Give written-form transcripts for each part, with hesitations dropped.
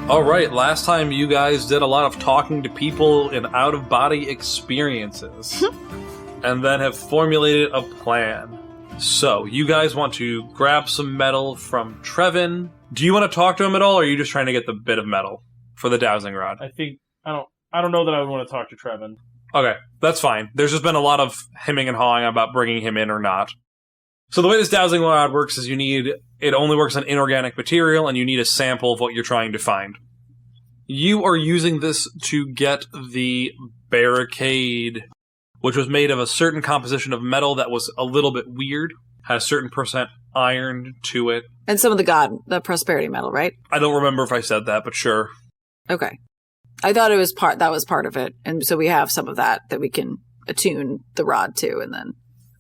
Alright, last time you guys did a lot of talking to people in out-of-body experiences. And then have formulated a plan. So, you guys want to grab some metal from Trevin. Do you want to talk to him at all, or are you just trying to get the bit of metal for the dowsing rod? I don't know that I would want to talk to Trevin. Okay, that's fine. There's just been a lot of hemming and hawing about bringing him in or not. So the way this dowsing rod works is it only works on inorganic material, and you need a sample of what you're trying to find. You are using this to get the barricade, which was made of a certain composition of metal that was a little bit weird, had a certain percent iron to it. And some of the prosperity metal, right? I don't remember if I said that, but sure. Okay. I thought that was part of it, and so we have some of that we can attune the rod to, and then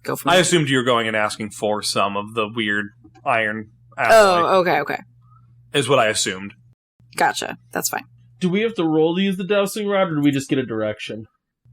go from there. I assumed you were going and asking for some of the weird iron alloy. Oh, okay. Is what I assumed. Gotcha. That's fine. Do we have to roll to use the dowsing rod, or do we just get a direction?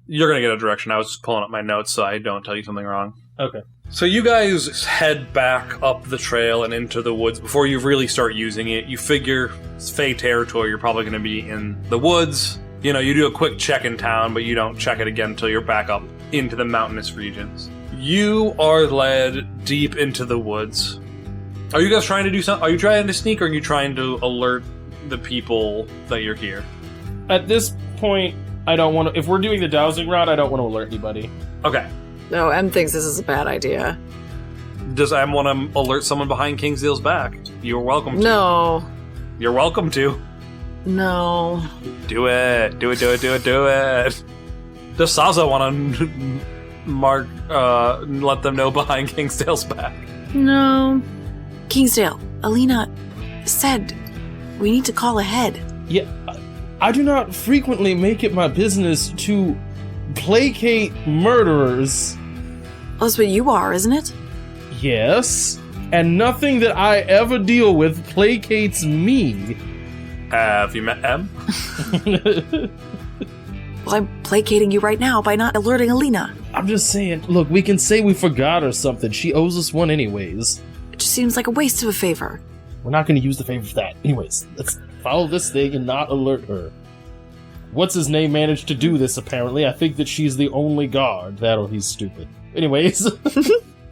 You're going to get a direction. I was just pulling up my notes so I don't tell you something wrong. Okay. So you guys head back up the trail and into the woods. Before you really start using it, you figure it's Fey territory. You're probably going to be in the woods. You know, you do a quick check in town, but you don't check it again until you're back up into the mountainous regions. You are led deep into the woods. Are you guys trying to do something? Are you trying to sneak, or are you trying to alert the people that you're here? At this point, I don't want to... If we're doing the dowsing rod, I don't want to alert anybody. Okay. No, M thinks this is a bad idea. Does M want to alert someone behind Kingsdale's back? You're welcome to. No. You're welcome to. No. Do it. Do it. Does Saza want to let them know behind Kingsdale's back? No. Kingsdale, Alina said we need to call ahead. Yeah, I do not frequently make it my business to placate murderers. Well, that's what you are, isn't it? Yes, and nothing that I ever deal with placates me. Have you met M? Well, I'm placating you right now by not alerting Alina. I'm just saying, look, we can say we forgot or something. She owes us one anyways. It just seems like a waste of a favor. We're not going to use the favor for that. Anyways, let's follow this thing and not alert her. What's his name managed to do this, apparently. I think that she's the only guard. That or he's stupid. Anyways.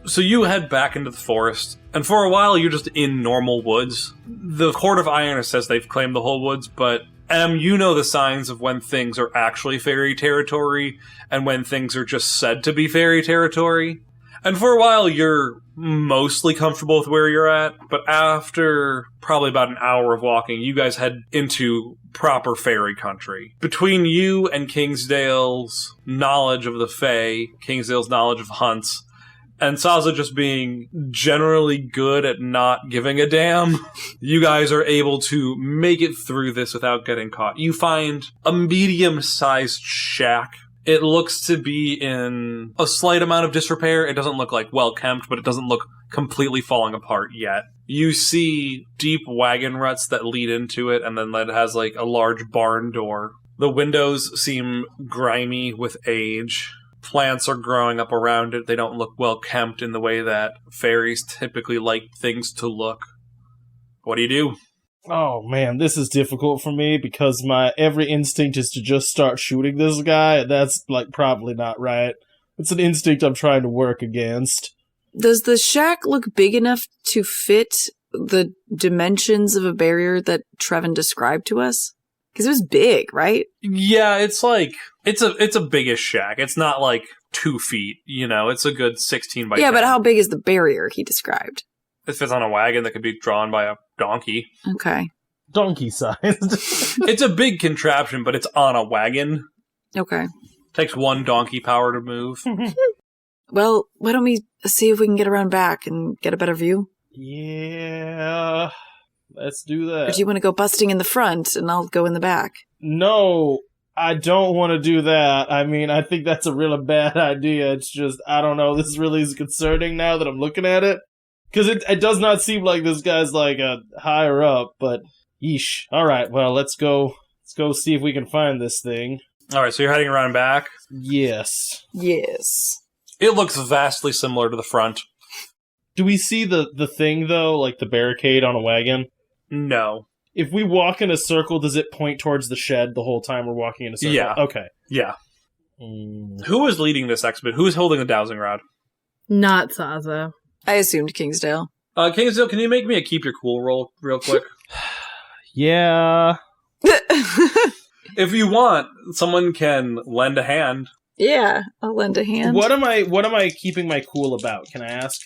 So you head back into the forest, and for a while you're just in normal woods. The Court of Iron says they've claimed the whole woods, but you know the signs of when things are actually fairy territory, and when things are just said to be fairy territory. And for a while you're mostly comfortable with where you're at, but after probably about an hour of walking, you guys head into proper fairy country. Between you and Kingsdale's knowledge of the Fae, Kingsdale's knowledge of hunts, and Saza just being generally good at not giving a damn, you guys are able to make it through this without getting caught. You find a medium-sized shack. It looks to be in a slight amount of disrepair. It doesn't look like well-kept, but it doesn't look completely falling apart yet. You see deep wagon ruts that lead into it, and then it has like a large barn door. The windows seem grimy with age. Plants are growing up around it. They don't look well kept in the way that fairies typically like things to look. What do you do? Oh man, this is difficult for me because my every instinct is to just start shooting this guy. That's like probably not right. It's an instinct I'm trying to work against. Does the shack look big enough to fit the dimensions of a barrier that Trevin described to us? Because it was big, right? Yeah, it's like it's a biggish shack. It's not like 2 feet, you know. It's a good 16 by 10. Yeah, but how big is the barrier he described? It fits on a wagon that could be drawn by a donkey. Okay. Donkey-sized. It's a big contraption, but it's on a wagon. Okay. Takes 1 donkey power to move. Well, why don't we see if we can get around back and get a better view? Yeah, let's do that. Or do you want to go busting in the front and I'll go in the back? No, I don't want to do that. I mean, I think that's a really bad idea. It's just, I don't know, this really is concerning now that I'm looking at it. Because it does not seem like this guy's, like, higher up, but yeesh. Alright, well, let's go see if we can find this thing. Alright, so you're heading around back? Yes. Yes. It looks vastly similar to the front. Do we see the thing, though? Like the barricade on a wagon? No. If we walk in a circle, does it point towards the shed the whole time we're walking in a circle? Yeah. Okay. Yeah. Who is leading this expedition? Who's holding the dowsing rod? Not Saza. I assumed Kingsdale. Kingsdale, can you make me a keep your cool roll real quick? Yeah. If you want, someone can lend a hand. Yeah, I'll lend a hand. What am I keeping my cool about? Can I ask?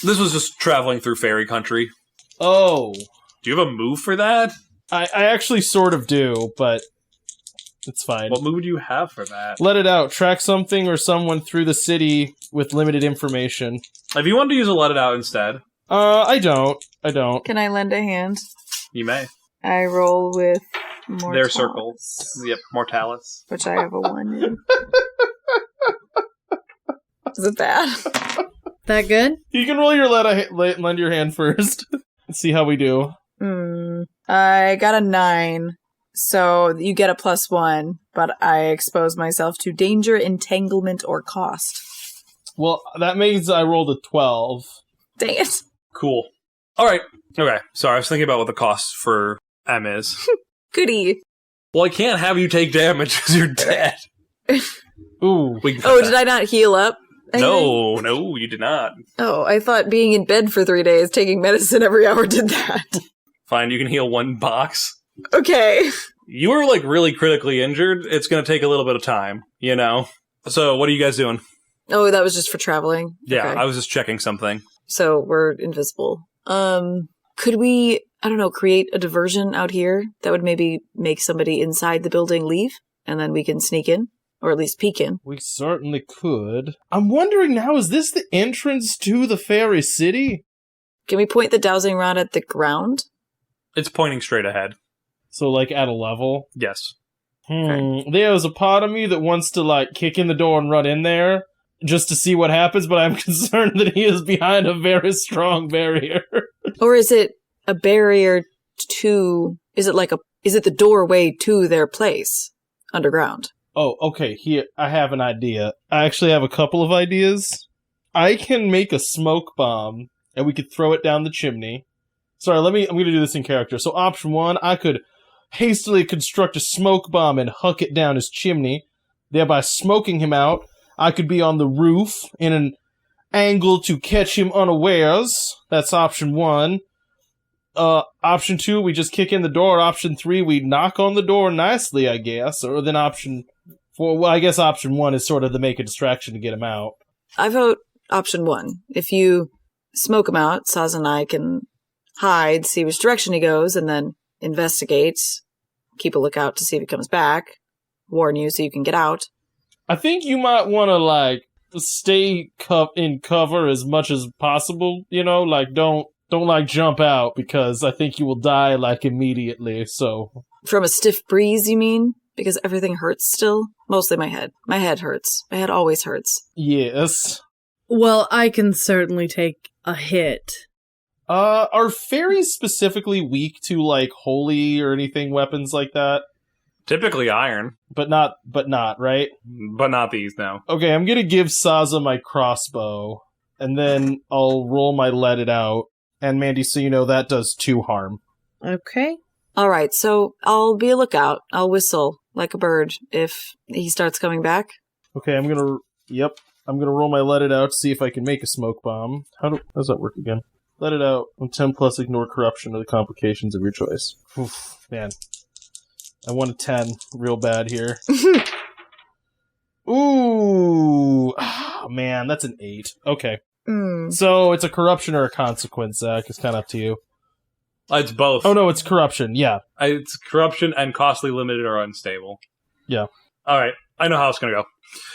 This was just traveling through fairy country. Oh. Do you have a move for that? I actually sort of do, but it's fine. What move do you have for that? Let it out. Track something or someone through the city with limited information. If you want to use a let it out instead, I don't. Can I lend a hand? you may. I roll with Mortalis. Their circle. Yep, Mortalis. Which I have a 1 in. Is it bad? That good? You can roll your lend your hand first. Let's see how we do. I got a 9. So you get a +1, but I expose myself to danger, entanglement, or cost. Well, that means I rolled a 12. Dang it. Cool. Alright. Okay. Sorry, I was thinking about what the cost for M is. Goody. Well, I can't have you take damage because you're dead. Ooh. Did I not heal up? No, you did not. Oh, I thought being in bed for 3 days, taking medicine every hour did that. Fine, you can heal 1 box. Okay. You were, like, really critically injured. It's going to take a little bit of time, you know? So, what are you guys doing? Oh, that was just for traveling? Yeah, Okay. I was just checking something. So, we're invisible. Could we, I don't know, create a diversion out here that would maybe make somebody inside the building leave? And then we can sneak in? Or at least peek in? We certainly could. I'm wondering now, is this the entrance to the fairy city? Can we point the dowsing rod at the ground? It's pointing straight ahead. So, like, at a level? Yes. There's a part of me that wants to, like, kick in the door and run in there just to see what happens, but I'm concerned that he is behind a very strong barrier. Or is it a barrier to... Is it the doorway to their place? Underground? Oh, okay, here, I have an idea. I actually have a couple of ideas. I can make a smoke bomb, and we could throw it down the chimney. Sorry, I'm gonna do this in character. So option 1, I could hastily construct a smoke bomb and huck it down his chimney, thereby smoking him out. I could be on the roof in an angle to catch him unawares. That's option 1. Option 2, we just kick in the door. Option 3, we knock on the door nicely, I guess. Or then option 4, well, I guess option 1 is sort of to make a distraction to get him out. I vote option 1. If you smoke him out, Saz and I can hide, see which direction he goes, and then investigate, keep a lookout to see if he comes back, warn you so you can get out. I think you might want to, like, stay in cover as much as possible, you know? Like, don't, like, jump out, because I think you will die, like, immediately, so... From a stiff breeze, you mean? Because everything hurts still? Mostly my head. My head hurts. My head always hurts. Yes. Well, I can certainly take a hit. Are fairies specifically weak to, like, holy or anything weapons like that? Typically iron. But not, right? But not these, no. Okay, I'm gonna give Saza my crossbow, and then I'll roll my let it out. And Mandy, so you know, that does 2 harm. Okay. Alright, so I'll be a lookout. I'll whistle like a bird if he starts coming back. Okay, I'm gonna roll my let it out to see if I can make a smoke bomb. How does that work again? Let it out. On 10 plus, ignore corruption or the complications of your choice. Oof, man. I want a 10 real bad here. Ooh. Oh, man, that's an 8. Okay. So it's a corruption or a consequence, Zach. It's kind of up to you. It's both. Oh, no, it's corruption. Yeah. It's corruption and costly, limited, or unstable. Yeah. Alright, I know how it's going to go.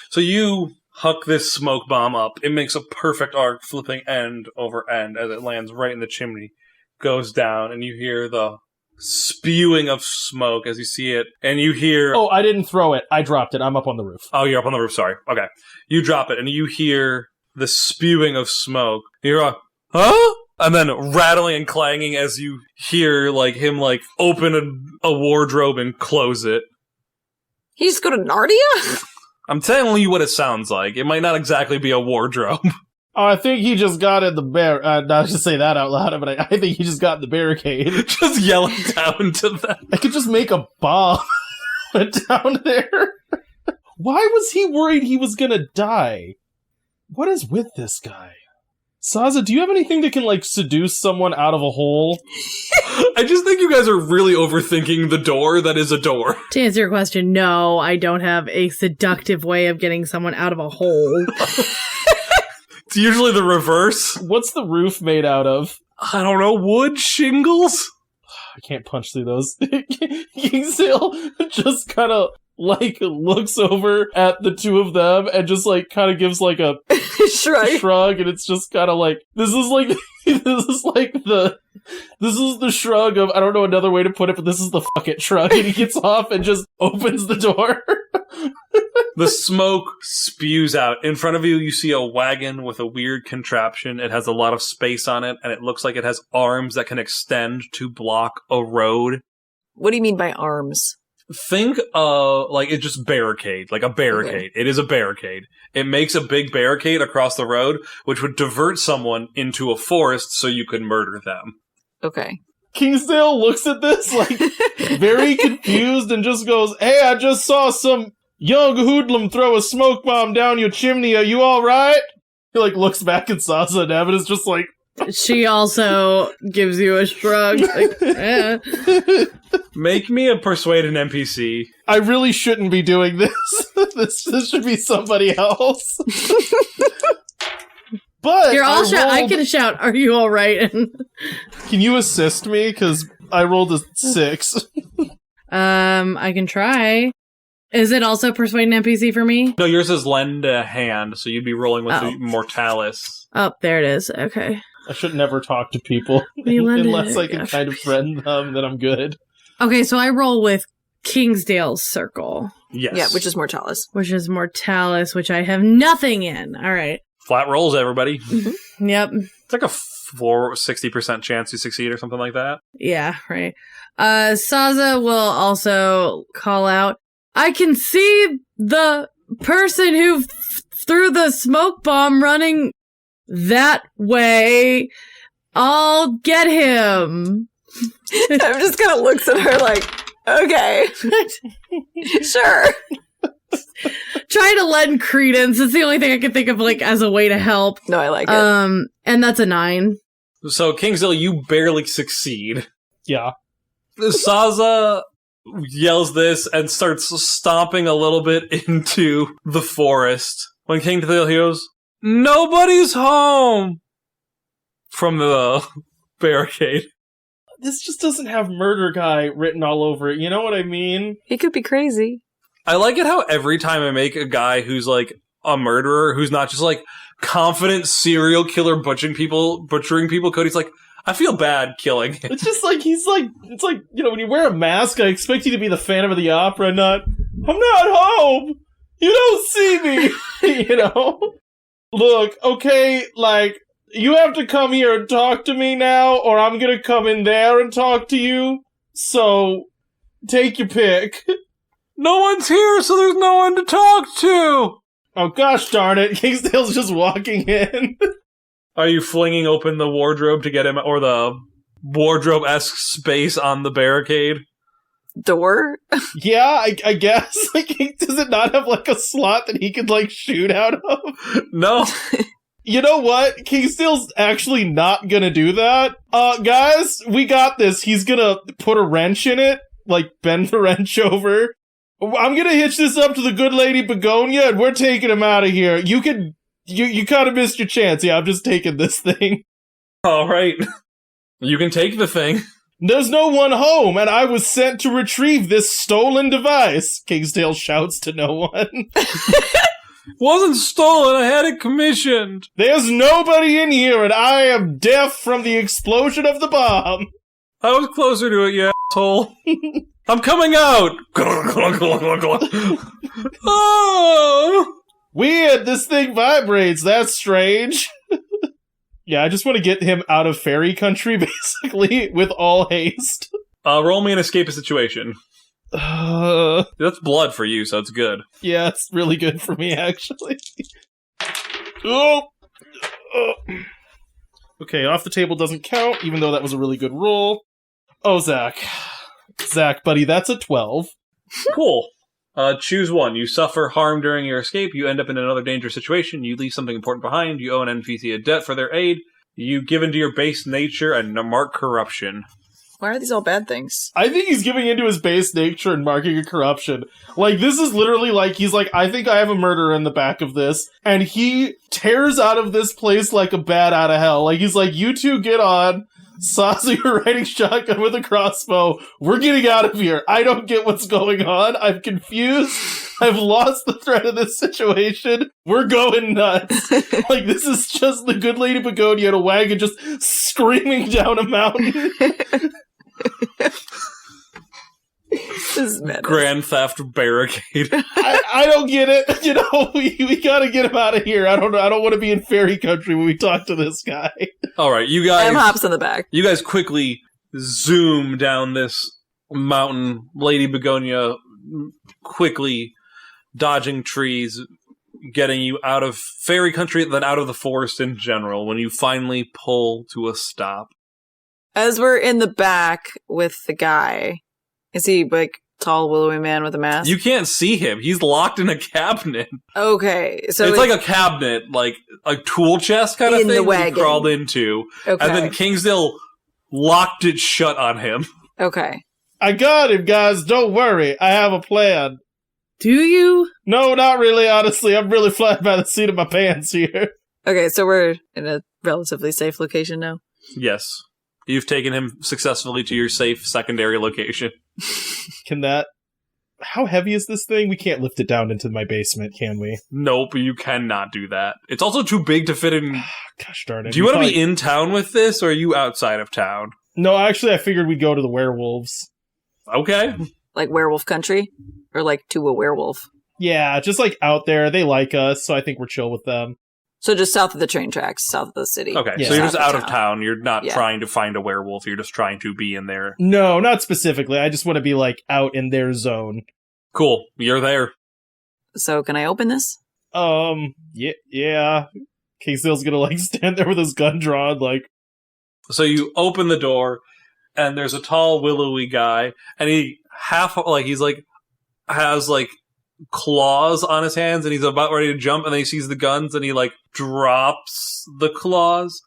So you huck this smoke bomb up. It makes a perfect arc, flipping end over end as it lands right in the chimney, goes down, and you hear the spewing of smoke as you see it, and you hear... Oh, I didn't throw it. I dropped it. I'm up on the roof. Oh, you're up on the roof, sorry. Okay. You drop it, and you hear the spewing of smoke. You're like, huh? And then rattling and clanging as you hear, like, him, like, open a wardrobe and close it. He just go to Narnia? I'm telling you what it sounds like. It might not exactly be a wardrobe. Oh, I think he just got in the not to say that out loud, but I think he just got in the barricade. Just yelling down to them. I could just make a bomb down there. Why was he worried he was gonna die? What is with this guy? Saza, do you have anything that can, like, seduce someone out of a hole? I just think you guys are really overthinking the door that is a door. To answer your question, no, I don't have a seductive way of getting someone out of a hole. It's usually the reverse. What's the roof made out of? I don't know, wood shingles? I can't punch through those. Kingsail just kind of, like, looks over at the two of them and just, like, kind of gives, like, a shrug, and it's just kind of like, this is the shrug of, I don't know another way to put it, but this is the fuck it shrug, and he gets off and just opens the door. The smoke spews out. In front of you, you see a wagon with a weird contraption. It has a lot of space on it, and it looks like it has arms that can extend to block a road. What do you mean by arms? Think, like, it's just barricade, like a barricade. Okay. It is a barricade. It makes a big barricade across the road, which would divert someone into a forest so you could murder them. Okay. Kingsdale looks at this, like, very confused and just goes, hey, I just saw some young hoodlum throw a smoke bomb down your chimney. Are you alright? He, like, looks back at Sasa and Evan is just like... She also gives you a shrug. Like, eh. Make me a persuade an NPC. I really shouldn't be doing this. This should be somebody else. But Here, I can shout, are you alright? Can you assist me? Because I rolled a 6. I can try. Is it also persuade an NPC for me? No, yours is lend a hand, so you'd be rolling with the Mortalis. Oh, there it is. Okay. I should never talk to people unless I can kind of friend them, then I'm good. Okay, so I roll with Kingsdale's circle. Yes. Yeah, which is Mortalis. Which is Mortalis, which I have nothing in. All right. Flat rolls, everybody. Mm-hmm. Yep. It's like a 60% chance you succeed or something like that. Yeah, right. Saza will also call out, I can see the person who threw the smoke bomb running that way. I'll get him. I'm just kind of looks at her like, okay, sure. Trying to lend credence. It's the only thing I can think of, like, as a way to help. No, I like it. And that's a 9. So, Kingsdale, you barely succeed. Yeah. Saza yells this and starts stomping a little bit into the forest. When Kingsdale hears, nobody's home! From the barricade. This just doesn't have murder guy written all over it. You know what I mean? He could be crazy. I like it how every time I make a guy who's like a murderer, who's not just like confident serial killer butchering people, Cody's like, I feel bad killing him. It's just like, it's like, you know, when you wear a mask, I expect you to be the Phantom of the Opera, not, I'm not home! You don't see me! You know? Look, okay, like, you have to come here and talk to me now, or I'm gonna come in there and talk to you. So, take your pick. No one's here, so there's no one to talk to! Oh gosh darn it, Kingsdale's just walking in. Are you flinging open the wardrobe to get him, or the wardrobe-esque space on the barricade? Door? Yeah, I guess. Like, does it not have, like, a slot that he could, like, shoot out of? No. You know what? Kingsdale's actually not gonna do that. Guys, we got this. He's gonna put a wrench in it, like, bend the wrench over. I'm gonna hitch this up to the good lady Begonia, and we're taking him out of here. You kind of missed your chance. Yeah, I'm just taking this thing. All right. You can take the thing. There's no one home, and I was sent to retrieve this stolen device, Kingsdale shouts to no one. Wasn't stolen, I had it commissioned. There's nobody in here, and I am deaf from the explosion of the bomb. I was closer to it, you asshole. I'm coming out. Oh! Weird, this thing vibrates. That's strange. Yeah, I just want to get him out of fairy country, basically, with all haste. Roll me an escape a situation. That's blood for you, so it's good. Yeah, it's really good for me, actually. Oh. Okay, off the table doesn't count, even though that was a really good roll. Oh, Zach. Zach, buddy, that's a 12. Cool. Choose one. You suffer harm during your escape. You end up in another dangerous situation. You leave something important behind. You owe an NPC a debt for their aid. You give into your base nature and mark corruption. Why are these all bad things? I think he's giving into his base nature and marking a corruption. Like, this is literally like, he's like, I think I have a murderer in the back of this. And he tears out of this place like a bat out of hell. Like, he's like, you two get on. Saza, you're riding shotgun with a crossbow. We're getting out of here. I don't get what's going on. I'm confused. I've lost the thread of this situation. We're going nuts. Like, this is just the good Lady Begonia in a wagon just screaming down a mountain. This is madness. Grand Theft Barricade. I don't get it. You know, we gotta get him out of here. I don't want to be in fairy country when we talk to this guy. All right, you guys. M hops in the back. You guys quickly zoom down this mountain. Lady Begonia quickly dodging trees, getting you out of fairy country, then out of the forest in general. When you finally pull to a stop. As we're in the back with the guy, is he like tall, willowy man with a mask? You can't see him. He's locked in a cabinet. Okay, so it's like a cabinet, like a tool chest kind of in thing the that he wagon. crawled into. Okay. And then Kingsdale locked it shut on him. Okay. I got him, guys. Don't worry. I have a plan. Do you? No, not really, honestly. I'm really flying by the seat of my pants here. Okay, so we're in a relatively safe location now. Yes. You've taken him successfully to your safe secondary location. Can that... How heavy is this thing? We can't lift it down into my basement, can we? Nope, you cannot do that. It's also too big to fit in... Gosh darn it. Do you want to be in town with this, or are you outside of town? No, actually, I figured we'd go to the werewolves. Okay. Like werewolf country? Or like to a werewolf? Yeah, just like out there. They like us, so I think we're chill with them. So just south of the train tracks, south of the city. Okay, Yeah. so you're just South out of town. You're not trying to find a werewolf. You're just trying to be in there. No, not specifically. I just want to be like out in their zone. Cool. You're there. So can I open this? Yeah. Kingsdale's gonna like stand there with his gun drawn, like... So you open the door, and there's a tall, willowy guy, and he has claws on his hands, and he's about ready to jump, and then he sees the guns, and he drops the claws.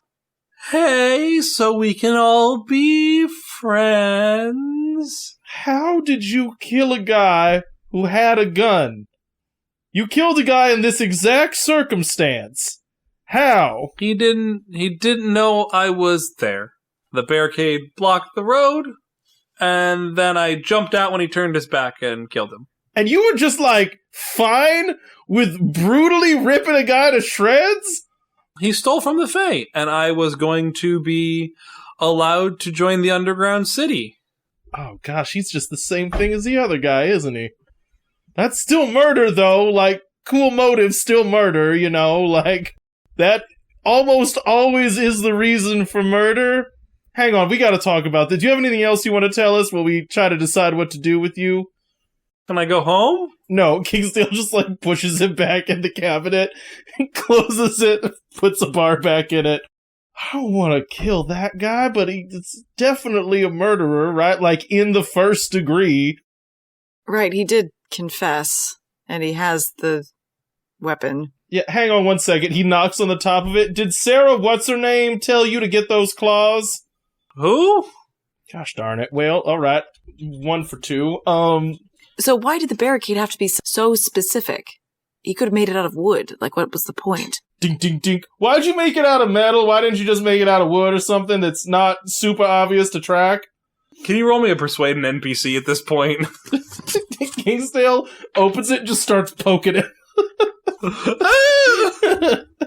Hey, so we can all be friends. How did you kill a guy who had a gun? You killed a guy in this exact circumstance. How? He didn't know I was there. The barricade blocked the road, and then I jumped out when he turned his back and killed him. And you were just fine with brutally ripping a guy to shreds? He stole from the Fae, and I was going to be allowed to join the underground city. Oh gosh, he's just the same thing as the other guy, isn't he? That's still murder, though. Cool motive, still murder, you know? That almost always is the reason for murder. Hang on, we gotta talk about this. Do you have anything else you want to tell us while we try to decide what to do with you? Can I go home? No, Kingsdale just pushes it back in the cabinet, closes it, puts a bar back in it. I don't want to kill that guy, but it's definitely a murderer, right? In the first degree. Right, he did confess, and he has the weapon. Yeah, hang on one second. He knocks on the top of it. Did Sarah, what's her name, tell you to get those claws? Who? Gosh darn it. Well, alright. 1 for 2. So why did the barricade have to be so specific? He could have made it out of wood. What was the point? Dink, dink, dink. Why'd you make it out of metal? Why didn't you just make it out of wood or something that's not super obvious to track? Can you roll me a persuade an NPC at this point? Kingsdale opens it and just starts poking it.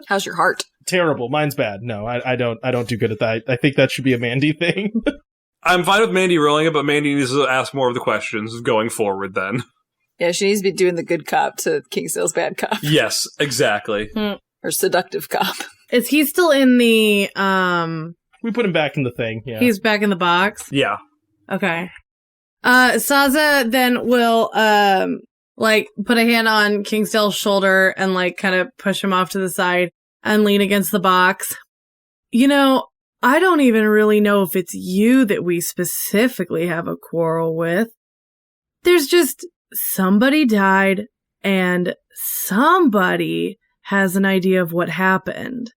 How's your heart? Terrible. Mine's bad. No, I don't do good at that. I think that should be a Mandy thing. I'm fine with Mandy rolling it, but Mandy needs to ask more of the questions going forward then. Yeah, she needs to be doing the good cop to Kingsdale's bad cop. Yes, exactly. Or seductive cop. Is he still in the, We put him back in the thing, yeah. he's back in the box? Yeah. Okay. Saza then will, put a hand on Kingsdale's shoulder and, kind of push him off to the side and lean against the box. You know, I don't even really know if it's you that we specifically have a quarrel with. There's just somebody died and somebody has an idea of what happened.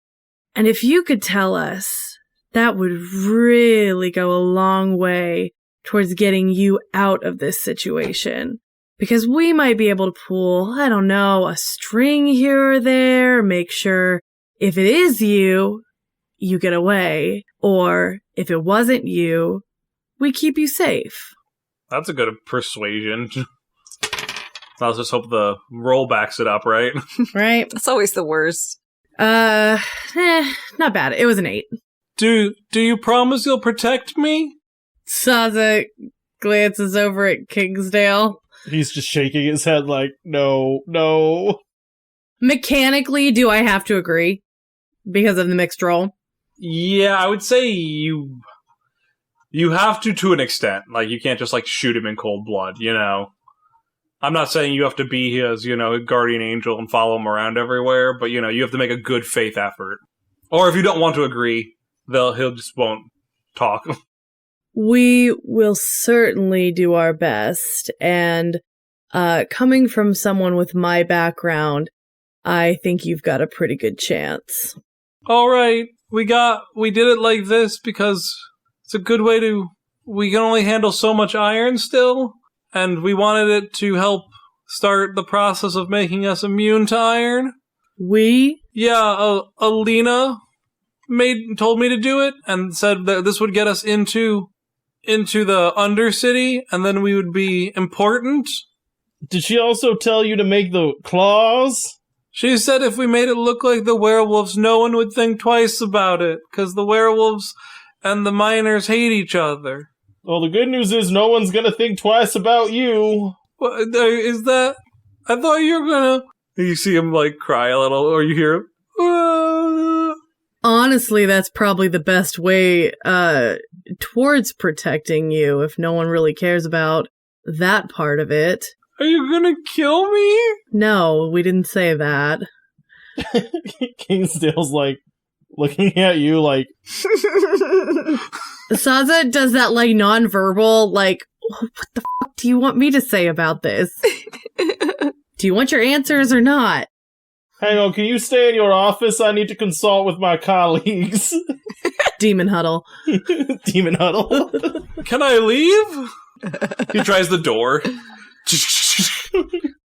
And if you could tell us, that would really go a long way towards getting you out of this situation. Because we might be able to pull, I don't know, a string here or there, make sure if it is you, you get away. Or if it wasn't you, we keep you safe. That's a good persuasion. I'll just hope the roll backs it up, right? Right? That's always the worst. Not bad. It was an 8. Do you promise you'll protect me? Saza glances over at Kingsdale. He's just shaking his head like, no. Mechanically, do I have to agree? Because of the mixed roll? Yeah, I would say you have to an extent. Like, you can't just, shoot him in cold blood, you know? I'm not saying you have to be his, guardian angel and follow him around everywhere, but, you have to make a good faith effort. Or if you don't want to agree, he'll just won't talk. We will certainly do our best, and coming from someone with my background, I think you've got a pretty good chance. All right, we did it like this because it's a good way we can only handle so much iron still, and we wanted it to help start the process of making us immune to iron. We? Yeah, Alina told me to do it and said that this would get us into the Undercity, and then we would be important. Did she also tell you to make the claws? She said if we made it look like the werewolves, no one would think twice about it, because the werewolves and the miners hate each other. Well, the good news is no one's gonna think twice about you. What, is that... I thought you were gonna... You see him, cry a little, or you hear him... Honestly, that's probably the best way towards protecting you if no one really cares about that part of it. Are you gonna kill me? No, we didn't say that. Kingsdale's looking at you like... Saza does that nonverbal, what the fuck do you want me to say about this? Do you want your answers or not? Hang on, can you stay in your office? I need to consult with my colleagues. Demon huddle. Demon huddle. Can I leave? He tries the door.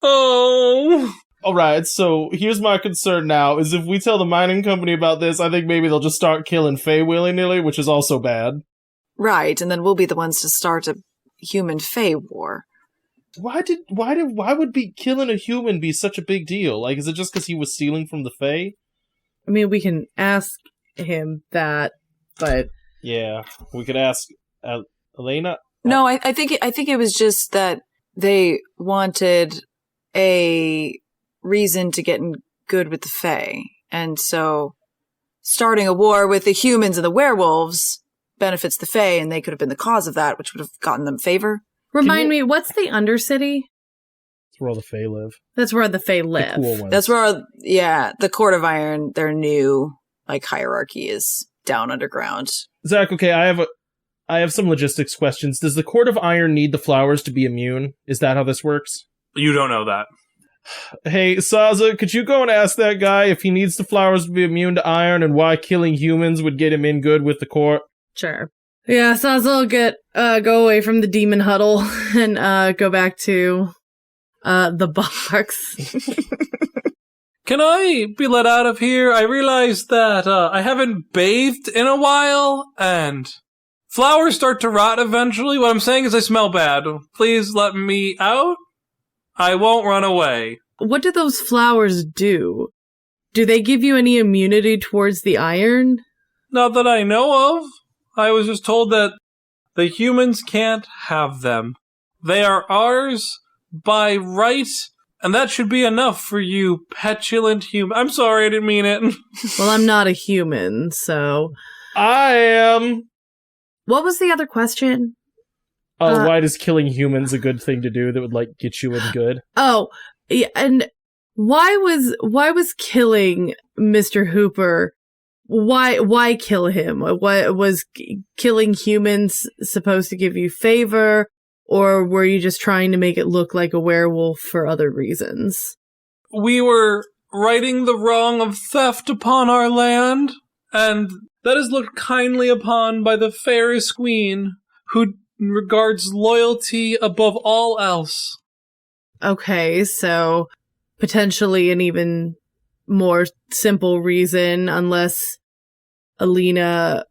Oh. Alright, so here's my concern now, is if we tell the mining company about this, I think maybe they'll just start killing Fae willy-nilly, which is also bad. Right, and then we'll be the ones to start a human-Fae war. Why would killing a human be such a big deal? Is it just because he was stealing from the Fae? I mean, we can ask him that, but... Yeah, we could ask Elena? No, I think it was just that they wanted a reason to get in good with the Fae. And so starting a war with the humans and the werewolves benefits the Fae, and they could have been the cause of that, which would have gotten them favor. Remind me, what's the Undercity? That's where all the Fae live. That's where the Fae live. The cool ones. That's where, the Court of Iron, their new, hierarchy is down underground. Zach, okay, I have some logistics questions. Does the Court of Iron need the flowers to be immune? Is that how this works? You don't know that. Hey, Saza, could you go and ask that guy if he needs the flowers to be immune to iron and why killing humans would get him in good with the court? Sure. Yeah, Saza will go away from the demon huddle and go back to the box. Can I be let out of here? I realized that I haven't bathed in a while, and flowers start to rot eventually. What I'm saying is I smell bad. Please let me out. I won't run away. what do those flowers do? Do they give you any immunity towards the iron? Not that I know of. I was just told that the humans can't have them. They are ours by right, and that should be enough for you petulant human. I'm sorry, I didn't mean it. Well, I'm not a human, so... I am. What was the other question? Why is killing humans a good thing to do that would, like, get you in good? Oh, yeah, and why was killing Mr. Hooper... Why kill him? What was killing humans supposed to give you favor, or were you just trying to make it look like a werewolf for other reasons? We were righting the wrong of theft upon our land, and that is looked kindly upon by the fairest queen, who regards loyalty above all else. Okay, so potentially an even more simple reason, unless Alina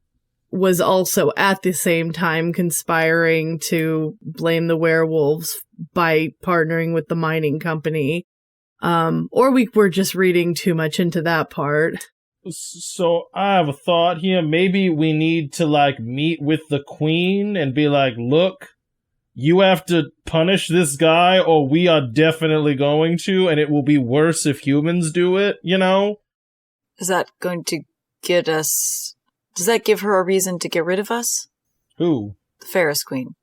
was also at the same time conspiring to blame the werewolves by partnering with the mining company. Or we were just reading too much into that part. So I have a thought here. Maybe we need to, like, meet with the queen and be like, look, you have to punish this guy or we are definitely going to, and it will be worse if humans do it, you know? Is that going to get us... Does that give her a reason to get rid of us? Who? The Ferris Queen.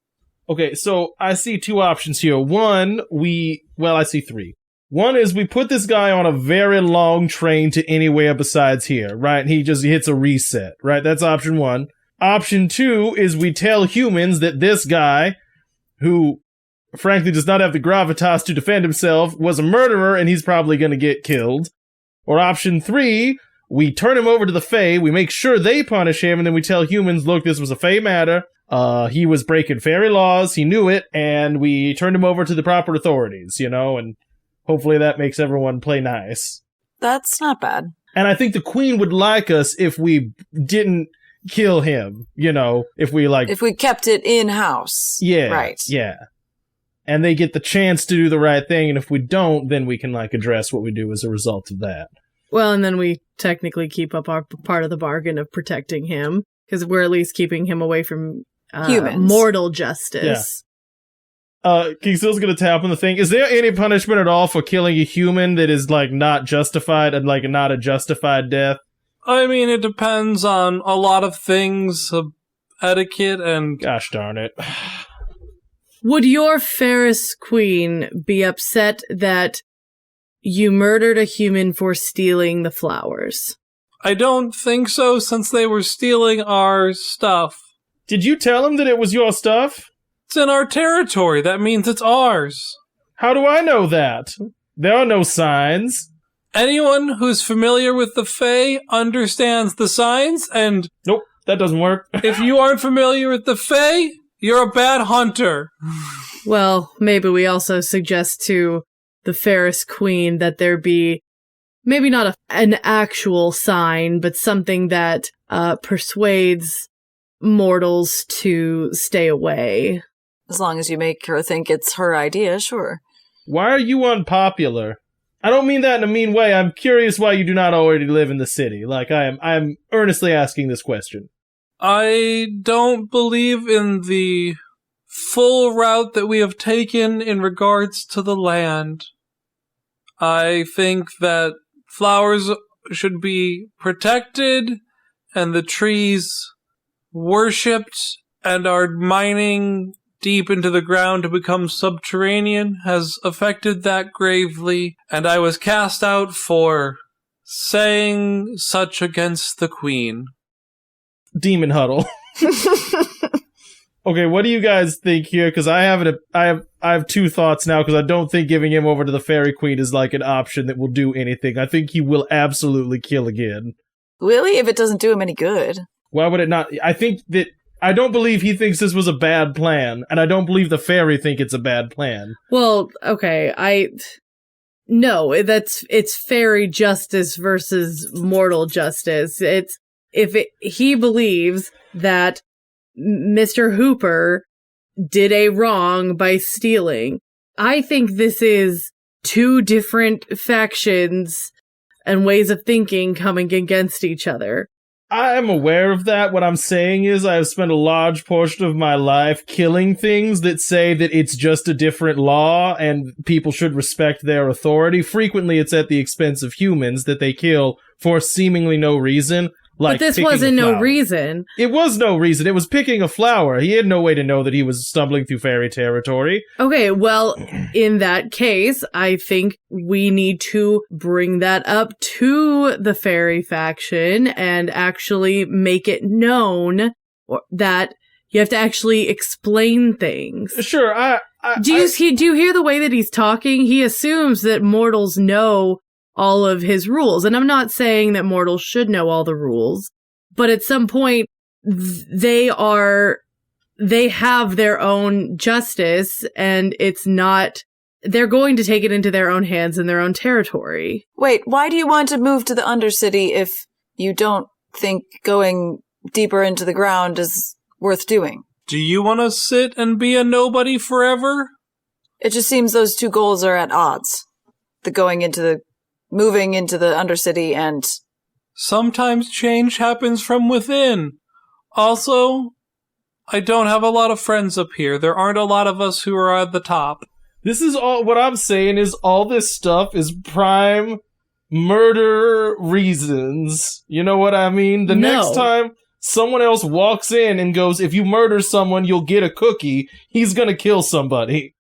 Okay, so I see two options here. One, I see three. One is we put this guy on a very long train to anywhere besides here, right? He just hits a reset, right? That's option one. Option two is we tell humans that this guy, who frankly does not have the gravitas to defend himself, was a murderer and he's probably going to get killed. Or option three, we turn him over to the Fae, we make sure they punish him, and then we tell humans, look, this was a Fae matter, he was breaking fairy laws, he knew it, and we turned him over to the proper authorities, you know, and hopefully that makes everyone play nice. That's not bad. And I think the queen would like us if we didn't kill him, you know, if we kept it in-house. Yeah. Right. Yeah. And they get the chance to do the right thing, and if we don't, then we can, like, address what we do as a result of that. Well, and then we technically keep up our part of the bargain of protecting him, because we're at least keeping him away from humans. Mortal justice. Yeah. King Still's gonna tap on the thing. Is there any punishment at all for killing a human that is, like, not justified and, like, not a justified death? I mean, it depends on a lot of things, etiquette and... Gosh darn it. Would your Ferris Queen be upset that you murdered a human for stealing the flowers? I don't think so, since they were stealing our stuff. Did you tell him that it was your stuff? It's in our territory. That means it's ours. How do I know that? There are no signs. Anyone who's familiar with the Fae understands the signs, and... Nope, that doesn't work. If you aren't familiar with the Fae, you're a bad hunter. Well, maybe we also suggest to the Ferris Queen that there be maybe not an actual sign, but something that persuades mortals to stay away. As long as you make her think it's her idea, sure. Why are you unpopular? I don't mean that in a mean way. I'm curious why you do not already live in the city. Like, I'm earnestly asking this question. I don't believe in the full route that we have taken in regards to the land. I think that flowers should be protected and the trees worshipped, and our mining deep into the ground to become subterranean has affected that gravely, and I was cast out for saying such against the queen. Demon huddle. Okay, what do you guys think here? Because I have two thoughts now, because I don't think giving him over to the Fairy Queen is like an option that will do anything. I think he will absolutely kill again. Really? If it doesn't do him any good? Why would it not? I don't believe he thinks this was a bad plan, and I don't believe the fairy think it's a bad plan. Well, okay, no, it's fairy justice versus mortal justice. He believes that Mr. Hooper did a wrong by stealing. I think this is two different factions and ways of thinking coming against each other. I am aware of that. What I'm saying is I have spent a large portion of my life killing things that say that it's just a different law and people should respect their authority. Frequently, it's at the expense of humans that they kill for seemingly no reason. Like but this picking wasn't a no flower. reason. It was no reason. It was picking a flower. He had no way to know that he was stumbling through fairy territory. Okay, well, in that case, I think we need to bring that up to the fairy faction and actually make it known that you have to actually explain things. Sure, Do you hear the way that he's talking? He assumes that mortals know all of his rules. And I'm not saying that mortals should know all the rules, but at some point they have their own justice, and they're going to take it into their own hands in their own territory. Wait, why do you want to move to the Undercity if you don't think going deeper into the ground is worth doing? Do you want to sit and be a nobody forever? It just seems those two goals are at odds. Moving into the Undercity and... Sometimes change happens from within. Also, I don't have a lot of friends up here. There aren't a lot of us who are at the top. This is all, what I'm saying is all this stuff is prime murder reasons. You know what I mean? The next time someone else walks in and goes, if you murder someone, you'll get a cookie, he's gonna kill somebody.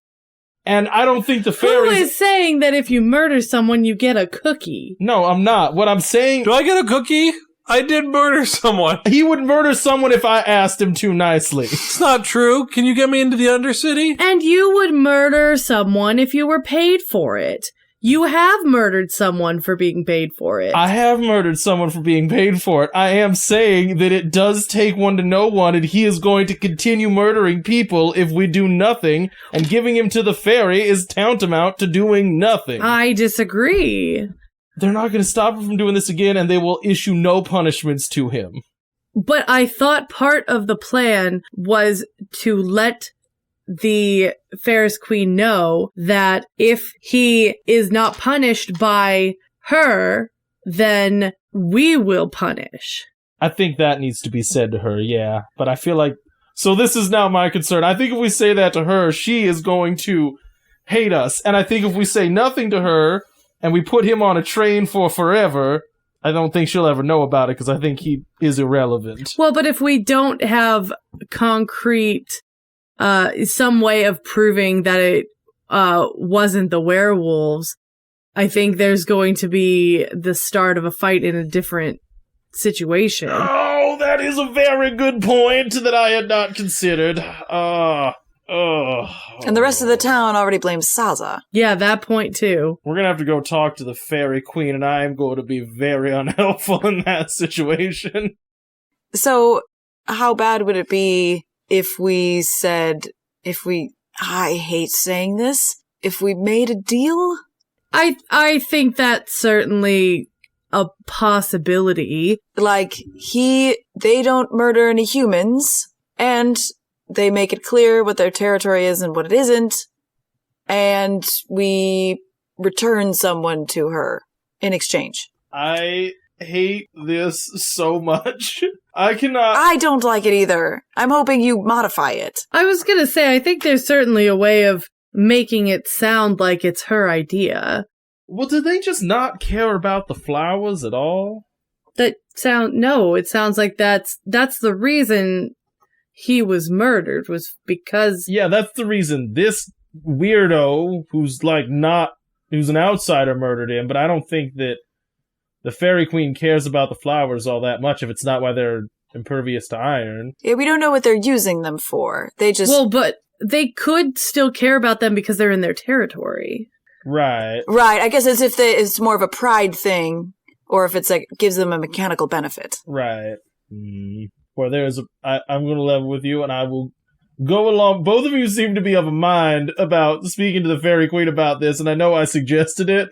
And I don't think the fairies... Who is saying that if you murder someone, you get a cookie? No, I'm not. What I'm saying... Do I get a cookie? I did murder someone. He would murder someone if I asked him to nicely. It's not true. Can you get me into the Undercity? And you would murder someone if you were paid for it. You have murdered someone for being paid for it. I have murdered someone for being paid for it. I am saying that it does take one to know one, and he is going to continue murdering people if we do nothing, and giving him to the fairy is tantamount to doing nothing. I disagree. They're not going to stop him from doing this again, and they will issue no punishments to him. But I thought part of the plan was to let the Ferris Queen know that if he is not punished by her, then we will punish. I think that needs to be said to her, yeah. But I feel like... So this is now my concern. I think if we say that to her, she is going to hate us. And I think if we say nothing to her, and we put him on a train for forever, I don't think she'll ever know about it, because I think he is irrelevant. Well, but if we don't have concrete... some way of proving that it wasn't the werewolves, I think there's going to be the start of a fight in a different situation. Oh, that is a very good point that I had not considered. And the rest of the town already blames Saza. Yeah, that point too. We're gonna have to go talk to the Fairy Queen, and I am going to be very unhelpful in that situation. So, how bad would it be if we I hate saying this, if we made a deal? I think that's certainly a possibility. Like, they don't murder any humans, and they make it clear what their territory is and what it isn't, and we return someone to her in exchange. I hate this so much. I cannot... I don't like it either. I'm hoping you modify it. I was gonna say, I think there's certainly a way of making it sound like it's her idea. Well, did they just not care about the flowers at all? No, it sounds like that's the reason he was murdered, was because... Yeah, that's the reason this weirdo, who's an outsider, murdered him, but I don't think that the Fairy Queen cares about the flowers all that much if it's not why they're impervious to iron. Yeah, we don't know what they're using them for. They just... Well, but they could still care about them because they're in their territory. Right. Right, I guess it's more of a pride thing, or if it's like, gives them a mechanical benefit. Right. Well, I'm going to level with you, and I will go along. Both of you seem to be of a mind about speaking to the Fairy Queen about this, and I know I suggested it.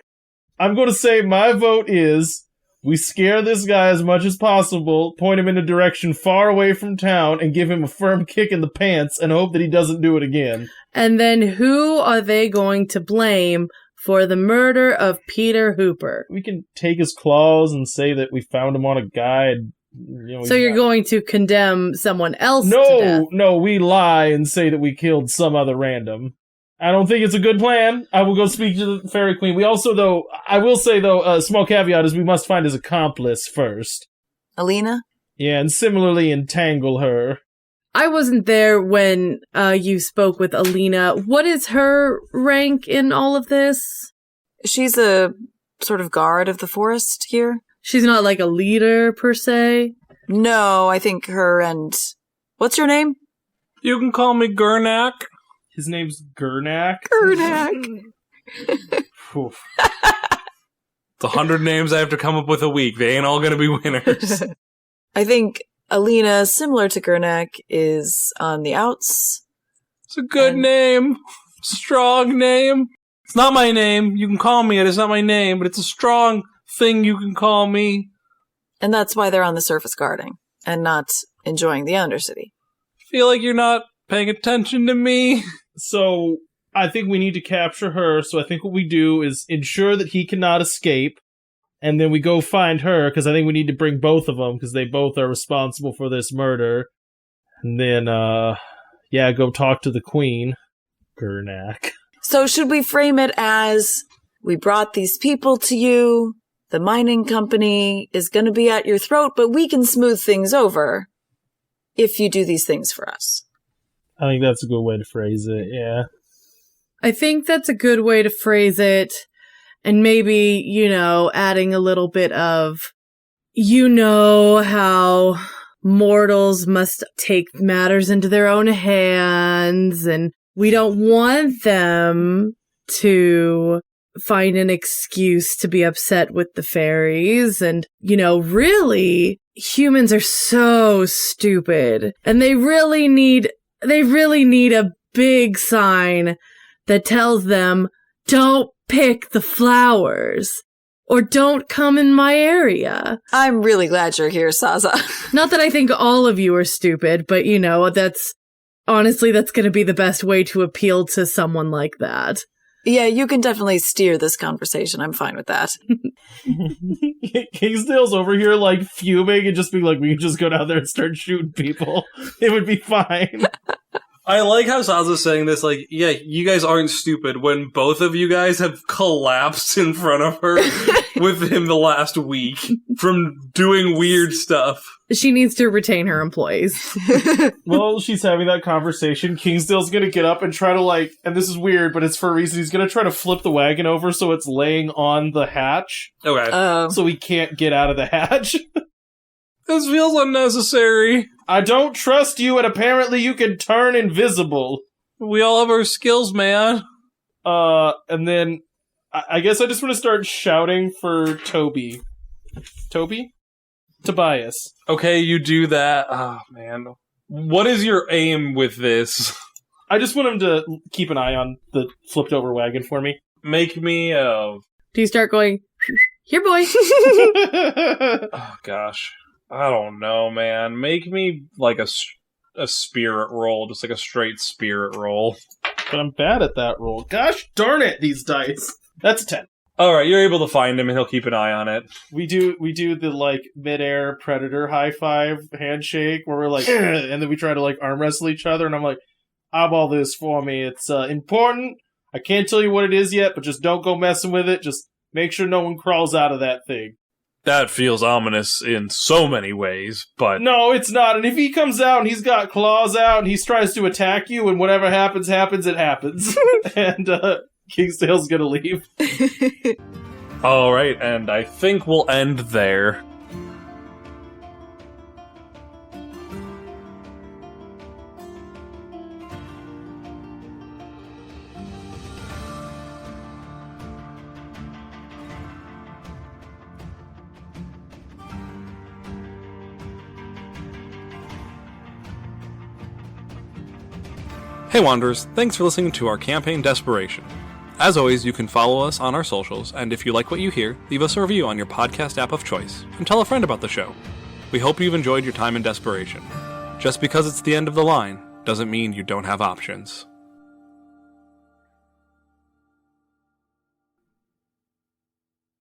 I'm going to say my vote is we scare this guy as much as possible, point him in a direction far away from town, and give him a firm kick in the pants and hope that he doesn't do it again. And then who are they going to blame for the murder of Peter Hooper. We can take his claws and say that we found him on a guide. So you're going to condemn someone else to death? No, we lie and say that we killed some other random. I don't think it's a good plan. I will go speak to the Fairy Queen. We also, though, I will say, though, a small caveat is we must find his accomplice first. Alina? Yeah, and similarly entangle her. I wasn't there when you spoke with Alina. What is her rank in all of this? She's a sort of guard of the forest here. She's not like a leader, per se? No, I think her and... What's your name? You can call me Gurnak. His name's Gurnak. Gurnak. Oof. It's 100 names I have to come up with a week. They ain't all going to be winners. I think Alina, similar to Gurnak, is on the outs. It's a good name. Strong name. It's not my name. You can call me it. It's not my name, but it's a strong thing you can call me. And that's why they're on the surface guarding and not enjoying the Undercity. Feel like you're not paying attention to me. So, I think we need to capture her, so I think what we do is ensure that he cannot escape, and then we go find her, because I think we need to bring both of them, because they both are responsible for this murder. And then, go talk to the queen. Gurnak. So should we frame it as, we brought these people to you, the mining company is going to be at your throat, but we can smooth things over if you do these things for us? I think that's a good way to phrase it, yeah. I think that's a good way to phrase it. And maybe, adding a little bit of, how mortals must take matters into their own hands, and we don't want them to find an excuse to be upset with the fairies. And, really, humans are so stupid, and they really need a big sign that tells them, don't pick the flowers, or don't come in my area. I'm really glad you're here, Saza. Not that I think all of you are stupid, but that's going to be the best way to appeal to someone like that. Yeah, you can definitely steer this conversation. I'm fine with that. Kingsdale's over here, fuming and just being like, we can just go down there and start shooting people. It would be fine. I like how Saza's saying this, you guys aren't stupid, when both of you guys have collapsed in front of her with him the last week from doing weird stuff. She needs to retain her employees. Well, she's having that conversation. Kingsdale's gonna get up and try to, and this is weird, but it's for a reason, he's gonna try to flip the wagon over so it's laying on the hatch. Okay. So he can't get out of the hatch. This feels unnecessary. I don't trust you, and apparently you can turn invisible. We all have our skills, man. And then I guess I just want to start shouting for Toby. Toby? Tobias. Okay, you do that. Oh, man. What is your aim with this? I just want him to keep an eye on the flipped over wagon for me. Make me, Do you start going, here, boy? Oh, gosh. I don't know, man. Make me, a spirit roll. Just a straight spirit roll. But I'm bad at that roll. Gosh darn it, these dice. That's a 10. Alright, you're able to find him and he'll keep an eye on it. We do the, midair predator high five handshake where we're like, and then we try to, arm wrestle each other, and I'm like, eyeball this for me. It's, important. I can't tell you what it is yet, but just don't go messing with it. Just make sure no one crawls out of that thing. That feels ominous in so many ways, but... No, it's not. And if he comes out and he's got claws out and he tries to attack you and whatever happens, it happens. And, Kingsdale's gonna leave. Alright, and I think we'll end there. Hey Wanderers, thanks for listening to our campaign Desperation. As always, you can follow us on our socials, and if you like what you hear, leave us a review on your podcast app of choice, and tell a friend about the show. We hope you've enjoyed your time in Desperation. Just because it's the end of the line, doesn't mean you don't have options.